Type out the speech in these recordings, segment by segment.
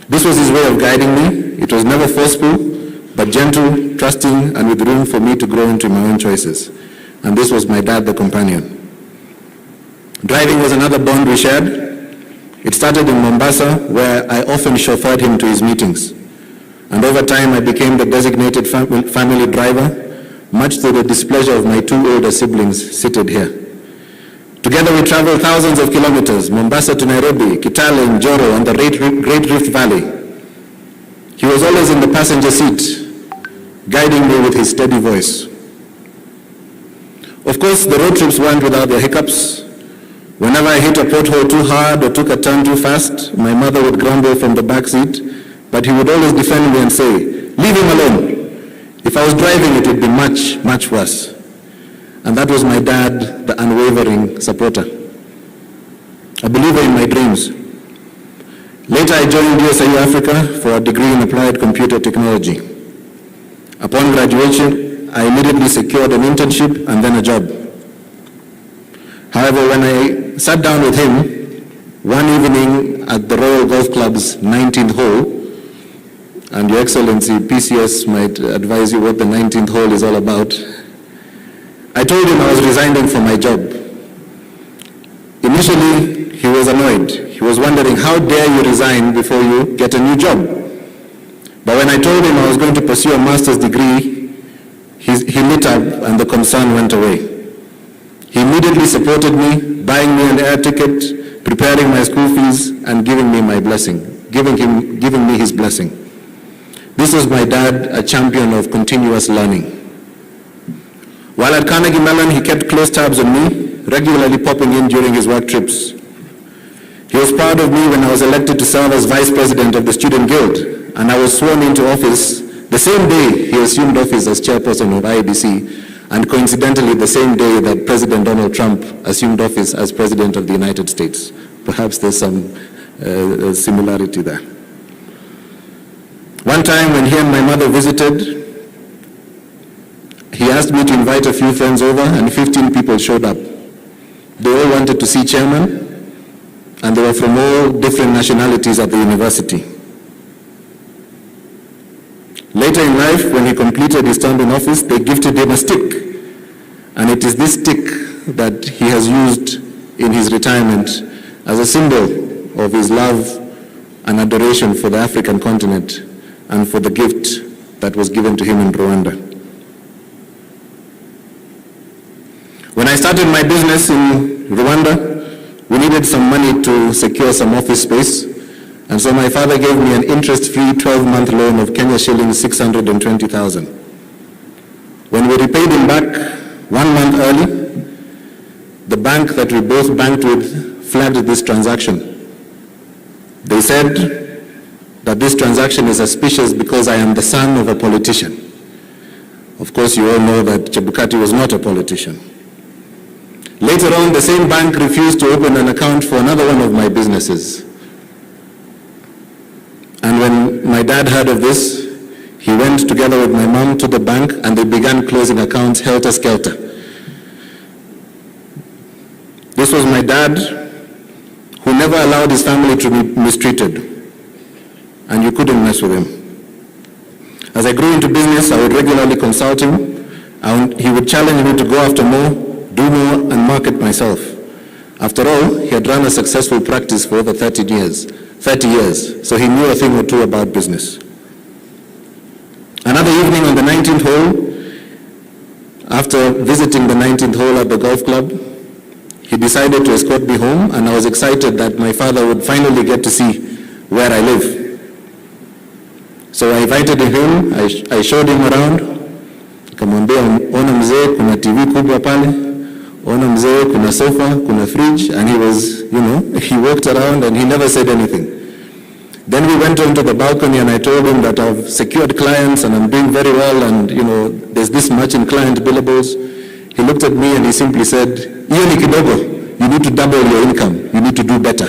This was his way of guiding me. It was never forceful, but gentle, trusting, and with room for me to grow into my own choices. And this was my dad, the companion. Driving was another bond we shared. It started in Mombasa, where I often chauffeured him to his meetings. And over time, I became the designated family driver, much to the displeasure of my two older siblings seated here. Together we traveled thousands of kilometers, Mombasa to Nairobi, Kitale, Njoro, and the Great Rift Valley. He was always in the passenger seat, guiding me with his steady voice. Of course, the road trips weren't without their hiccups. Whenever I hit a pothole too hard or took a turn too fast, my mother would grumble from the back seat, but he would always defend me and say, "Leave him alone." If I was driving, it would be much, much worse. And that was my dad, the unwavering supporter. A believer in my dreams. Later, I joined USIU Africa for a degree in applied computer technology. Upon graduation, I immediately secured an internship and then a job. However, when I sat down with him one evening at the Royal Golf Club's 19th hole, and Your Excellency, PCS might advise you what the 19th hole is all about, I told him I was resigning from my job. Initially, he was annoyed. He was wondering, how dare you resign before you get a new job? But when I told him I was going to pursue a master's degree, he lit up and the concern went away. He immediately supported me, buying me an air ticket, preparing my school fees, and giving me my blessing, giving me his blessing. This was my dad, a champion of continuous learning. While at Carnegie Mellon, he kept close tabs on me, regularly popping in during his work trips. He was proud of me when I was elected to serve as vice president of the Student Guild, and I was sworn into office the same day he assumed office as chairperson of IABC, and coincidentally the same day that President Donald Trump assumed office as President of the United States. Perhaps there's some similarity there. One time when he and my mother visited, he asked me to invite a few friends over, and 15 people showed up. They all wanted to see chairman, and they were from all different nationalities at the university. Later in life, when he completed his term in office, they gifted him a stick. And it is this stick that he has used in his retirement as a symbol of his love and adoration for the African continent and for the gift that was given to him in Rwanda. When I started my business in Rwanda, we needed some money to secure some office space. And so my father gave me an interest-free 12-month loan of Kenya shillings 620,000. When we repaid him back 1 month early, the bank that we both banked with flagged this transaction. They said that this transaction is suspicious because I am the son of a politician. Of course, you all know that Chebukati was not a politician. Later on, the same bank refused to open an account for another one of my businesses. And when my dad heard of this, he went together with my mom to the bank and they began closing accounts helter-skelter. This was my dad who never allowed his family to be mistreated, and you couldn't mess with him. As I grew into business, I would regularly consult him, and he would challenge me to go after more, do more, and market myself. After all, he had run a successful practice for over 30 years, so he knew a thing or two about business. Another evening on the 19th hole, after visiting the 19th hole at the golf club, he decided to escort me home, and I was excited that my father would finally get to see where I live. So I invited him, I showed him around, nikamwambia, ona mzee, kuna TV kubwa pale, ona mzee, kuna sofa, kuna fridge, and he was, he walked around and he never said anything. Then we went onto the balcony and I told him that I've secured clients and I'm doing very well and, there's this much in client billables. He looked at me and he simply said, "Iyo ni kidogo, you need to double your income, you need to do better."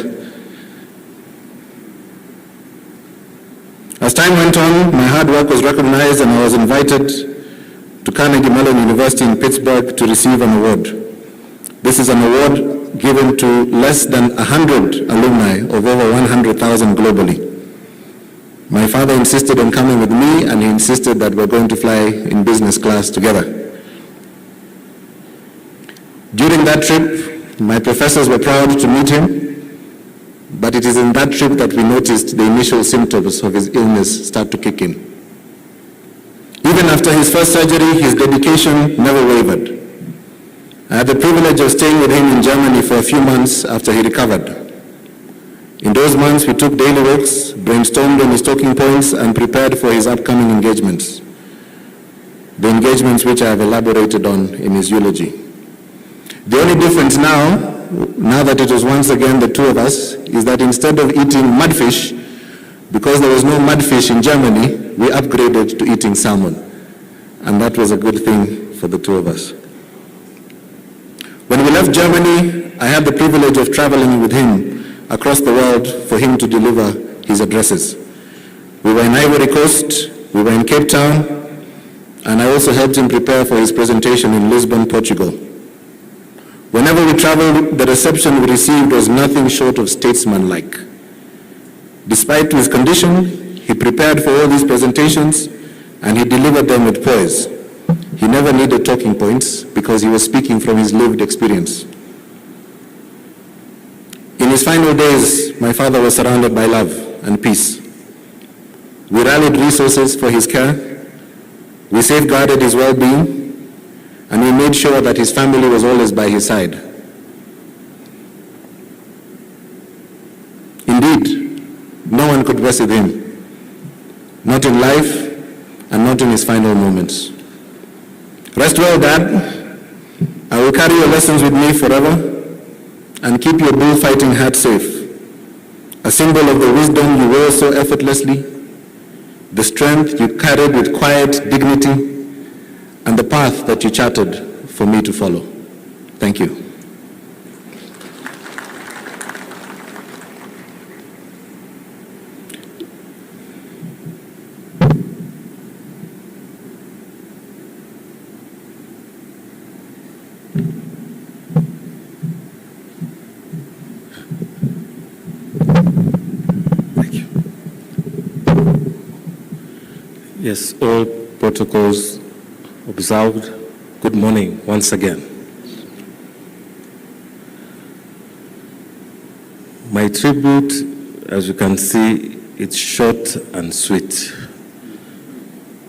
As time went on, my hard work was recognized and I was invited to Carnegie Mellon University in Pittsburgh to receive an award. This is an award given to less than 100 alumni of over 100,000 globally. My father insisted on coming with me, and he insisted that we're going to fly in business class together. During that trip, my professors were proud to meet him, but it is in that trip that we noticed the initial symptoms of his illness start to kick in. Even after his first surgery, his dedication never wavered. I had the privilege of staying with him in Germany for a few months after he recovered. In those months, we took daily walks, brainstormed on his talking points, and prepared for his upcoming engagements. The engagements which I have elaborated on in his eulogy. The only difference now that it was once again the two of us, is that instead of eating mudfish, because there was no mudfish in Germany, we upgraded to eating salmon. And that was a good thing for the two of us. When we left Germany, I had the privilege of traveling with him across the world for him to deliver his addresses. We were in Ivory Coast, we were in Cape Town, and I also helped him prepare for his presentation in Lisbon, Portugal. Whenever we traveled, the reception we received was nothing short of statesmanlike. Despite his condition, he prepared for all these presentations and he delivered them with poise. He never needed talking points because he was speaking from his lived experience. In his final days, my father was surrounded by love and peace. We rallied resources for his care, we safeguarded his well-being, and we made sure that his family was always by his side. Indeed, no one could rest with him, not in life and not in his final moments. Rest well, Dad. I will carry your lessons with me forever and keep your bullfighting hat safe, a symbol of the wisdom you wore so effortlessly, the strength you carried with quiet dignity, and the path that you charted for me to follow. Thank you. Yes, all protocols observed. Good morning once again. My tribute, as you can see, it's short and sweet.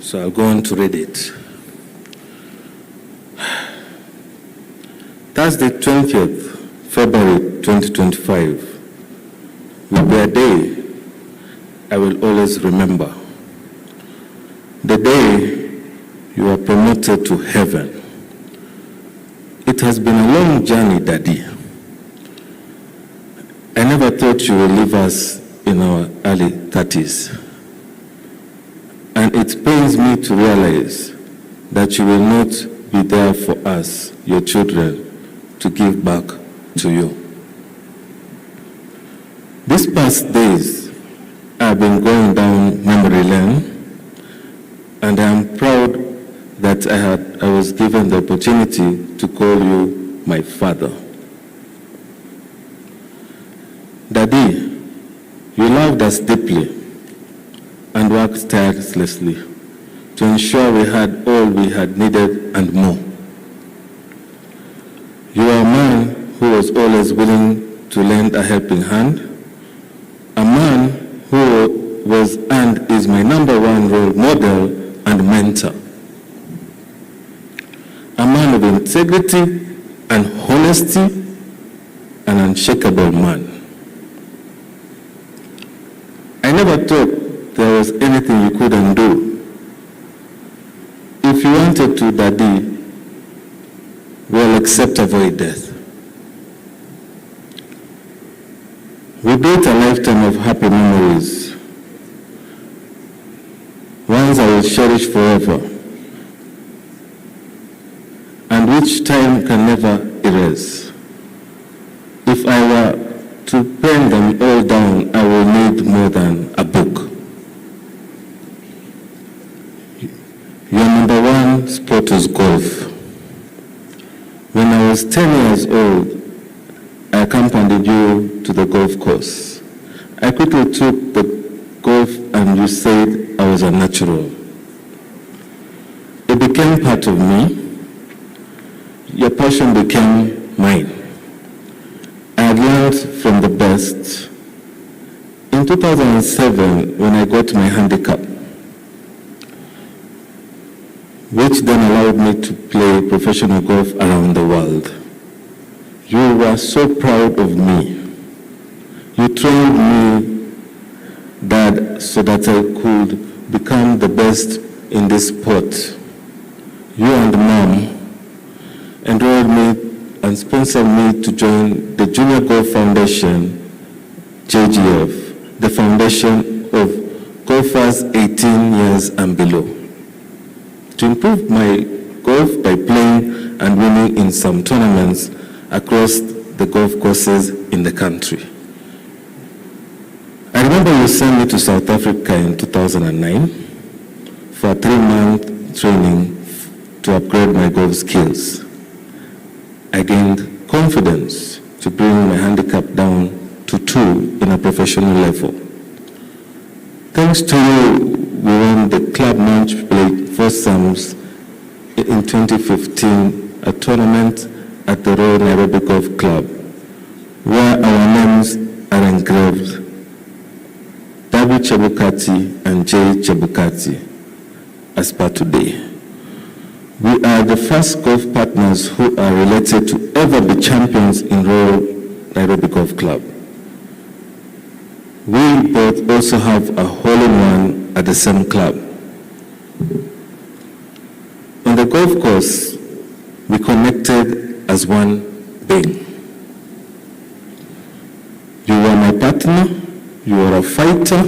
So I'll go on to read it. Thursday, 20th February 2025 will be a day I will always remember. The day you were promoted to heaven. It has been a long journey, Daddy. I never thought you would leave us in our early 30s. And it pains me to realize that you will not be there for us, your children, to give back to you. These past days, I've been going down memory lane, and I am proud that I was given the opportunity to call you my father. Daddy, you loved us deeply and worked tirelessly to ensure we had all we had needed and more. You are a man who was always willing to lend a helping hand, a man who was and is my #1 role model and mentor. A man of integrity and honesty, an unshakable man. I never thought there was anything you couldn't do. If you wanted to, Daddy, well, except avoid death. We built a lifetime of happy memories, ones I will cherish forever, and which time can never erase. If I were to pen them all down, I will need more than a book. Your #1 sport was golf. When I was 10 years old, I accompanied you to the golf course. I quickly took the golf and and you said I was unnatural. It became part of me. Your passion became mine. I had learned from the best. In 2007, when I got my handicap, which then allowed me to play professional golf around the world, you were so proud of me. You trained me, Dad, so that I could become the best in this sport. You and Mom enrolled me and sponsored me to join the Junior Golf Foundation, JGF, the foundation of golfers 18 years and below, to improve my golf by playing and winning in some tournaments across the golf courses in the country. I remember you sent me to South Africa in 2009 for a 3-month training to upgrade my golf skills. I gained confidence to bring my handicap down to 2 in a professional level. Thanks to you, we won the club match play foursomes in 2015, a tournament at the Royal Nairobi Golf Club, where our names are engraved, W. Chebukati and J. Chebukati, as per today. We are the first golf partners who are related to ever be champions in Royal Nairobi Golf Club. We both also have a hole-in-one at the same club. On the golf course, we connected as one being. You were my partner, you were a fighter,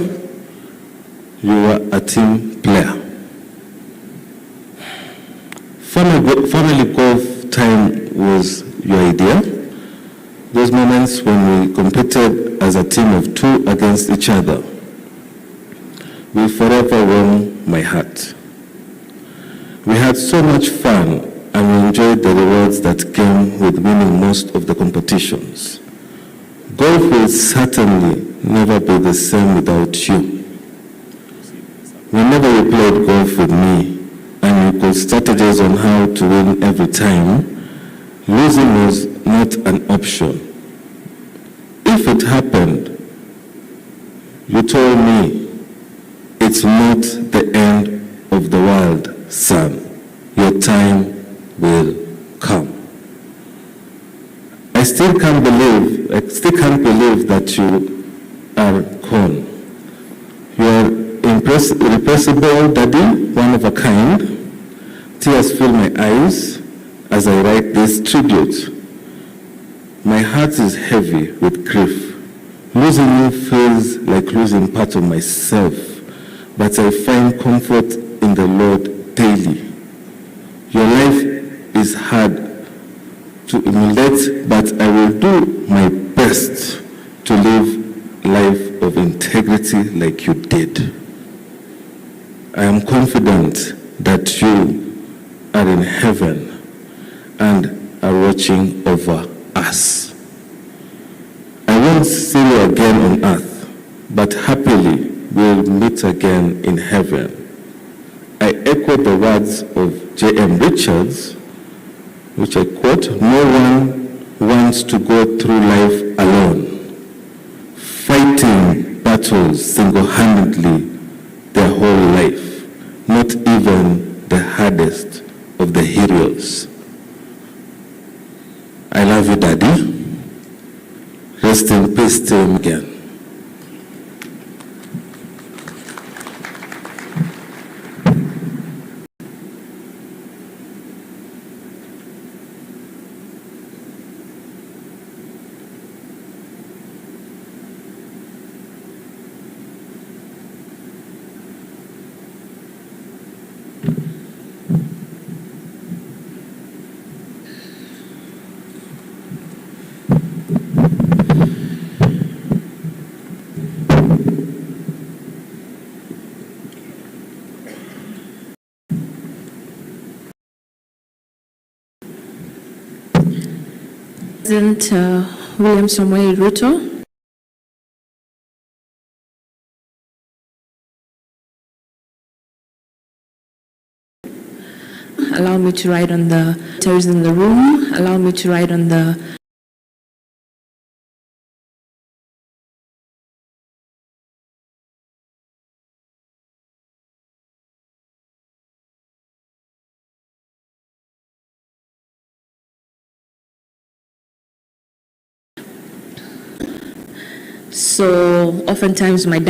you were a team player. Family golf time was your idea. Those moments when we competed as a team of 2 against each other will forever warm my heart. We had so much fun and we enjoyed the rewards that came with winning most of the competitions. Golf will certainly never be the same without you. Whenever you played golf with me and you could strategize on how to win every time, losing was not an option. If it happened, you told me, it's not the end of the world, son. Your time will come. I still can't believe that you are gone. You are irrepressible, Daddy, one of a kind. Tears fill my eyes as I write this tribute. My heart is heavy with grief. Losing you feels like losing part of myself, but I find comfort in the Lord daily. Your life is hard to emulate, but I will do my best to live a life of integrity like you did. I am confident that you are in heaven and are watching over us. I won't see you again on earth, but happily we'll meet again in heaven. I echo the words of J.M. Richards, which I quote, "No one wants to go through life alone, fighting battles single-handedly their whole life, not even the hardest of the heroes." I love you, Daddy. Rest in peace till him again. President William Samoei Ruto, allow me to write on the letters in the room, allow me to write on the so oftentimes my dad